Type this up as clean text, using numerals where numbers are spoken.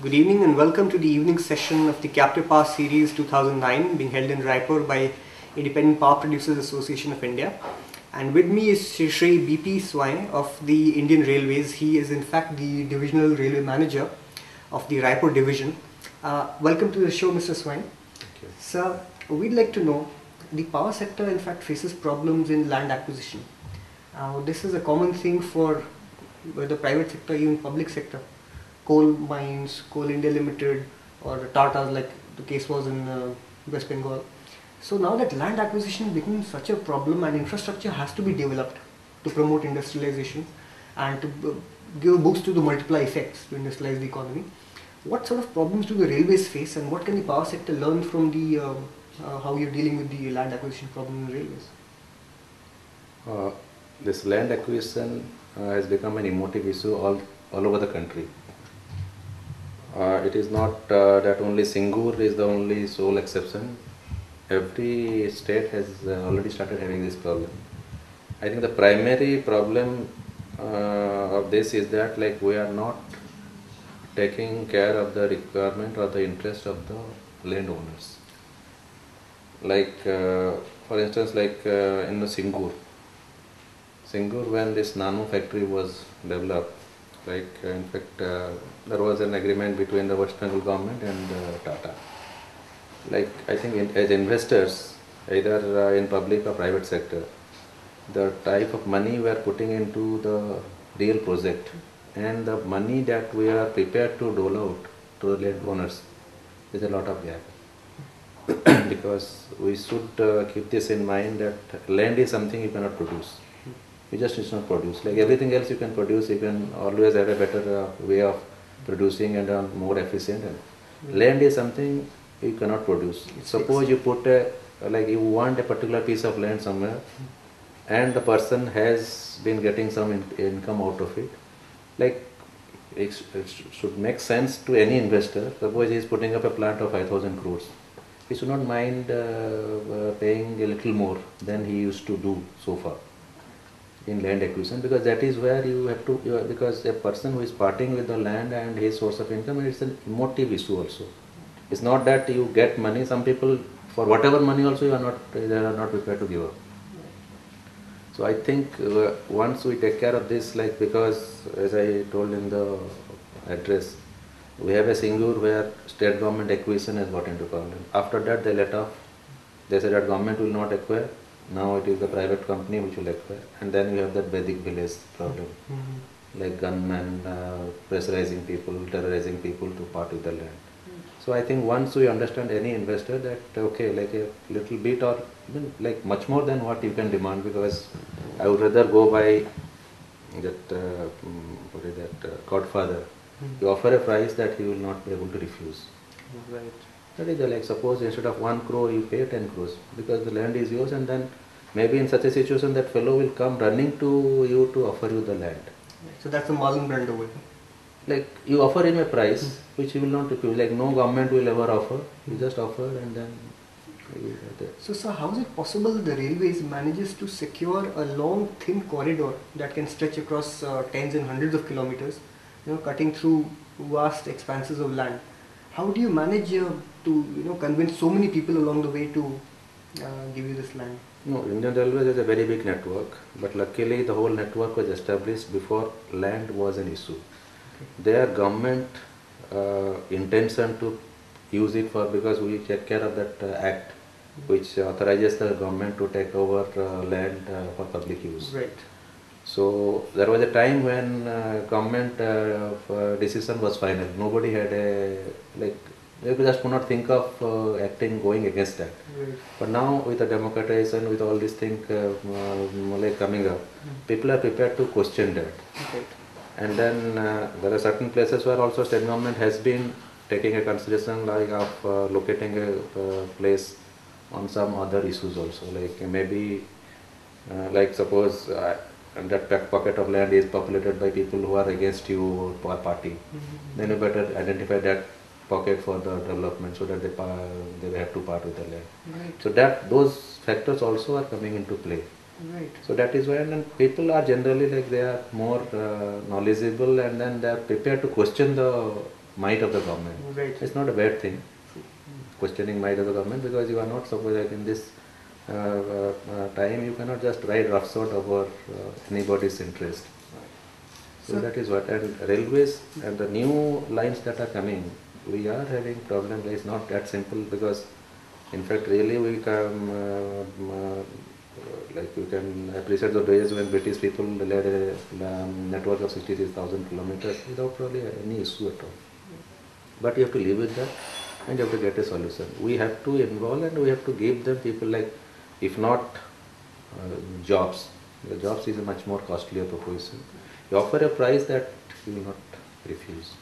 Good evening and welcome to the evening session of the Captive Power Series 2009 being held in Raipur by Independent Power Producers Association of India. And with me is Shri BP Swain of the Indian Railways. He is in fact the Divisional Railway Manager of the Raipur Division. Welcome to the show, Mr. Swain. Thank you. Sir, we'd like to know, the power sector in fact faces problems in land acquisition. This is a common thing for the private sector, even public sector. Coal mines, Coal India Limited or Tata's, like the case was in West Bengal. So now that land acquisition becomes such a problem and infrastructure has to be developed to promote industrialization and to give a boost to the multiply effects to industrialize the economy. What sort of problems do the railways face and what can the power sector learn from the how you're dealing with the land acquisition problem in railways? This land acquisition has become an emotive issue all over the country. It is not that only Singur is the only sole exception. Every state has already started having this problem. I think the primary problem of this is that we are not taking care of the requirement or the interest of the landowners. For instance, in the Singur, when this nano factory was developed, in fact, there was an agreement between the West Bengal government and Tata. I think as investors, either in public or private sector, the type of money we are putting into the real project and the money that we are prepared to dole out to the landowners, there's a lot of gap. Because we should keep this in mind that land is something you cannot produce. You just need not produce. Like everything else you can produce, you can always have a better way of producing and more efficient. And land is something you cannot produce. Suppose you put you want a particular piece of land somewhere and the person has been getting some income out of it. It should make sense to any investor. Suppose he is putting up a plant of 5,000 crores. He should not mind paying a little more than he used to do so far in land acquisition, because that is where you have to, because a person who is parting with the land and his source of income, it's an emotive issue also. It's not that you get money. Some people, for whatever money also, they are not prepared to give up. So I think once we take care of this, because as I told in the address, we have a Singur where state government acquisition has got into problem. After that they let off. They said that government will not acquire. Now it is the private company which will acquire. And then you have that Vedic village problem. Like gunmen pressurizing people, terrorizing people to part with the land. So I think once we understand any investor that okay, a little bit or even much more than what you can demand, because I would rather go by that Godfather. You offer a price that he will not be able to refuse. Right. That is suppose instead of 1 crore you pay 10 crores because the land is yours, and then maybe in such a situation that fellow will come running to you to offer you the land. So that's the Marlon Brando way. You offer him a price which he will not refuse. No government will ever offer. You just offer and then you get there. So sir, how is it possible the railways manages to secure a long thin corridor that can stretch across tens and hundreds of kilometers, cutting through vast expanses of land? How do you manage to convince so many people along the way to give you this land? No, Indian Railways is a very big network, but luckily the whole network was established before land was an issue. Their government intention to use it for, because we take care of that act which authorizes the government to take over land for public use. Right. So there was a time when government decision was final. Nobody had they just could not think of going against that. Right. But now with the democratization, with all these things coming up, people are prepared to question that. Right. And then there are certain places where also state government has been taking a consideration of locating a place on some other issues also. Maybe suppose that pocket of land is populated by people who are against you or party. Then you better identify that pocket for the development so that they have to part with the land. Right. So those factors also are coming into play. Right. So that is why, and people are generally they are more knowledgeable, and then they are prepared to question the might of the government. Right. It's not a bad thing, questioning might of the government, because you are not supposed, like in this time, you cannot just ride roughshod over anybody's interest. So Sir. that is what. And railways and the new lines that are coming, we are having problem. It's not that simple, because in fact really we can like we can appreciate the days when British people led a network of 63,000 kilometers without really any issue at all. But you have to live with that, and you have to get a solution. We have to involve, and we have to give them people, like, if not jobs. The jobs is a much more costlier proposition. You offer a price that you will not refuse.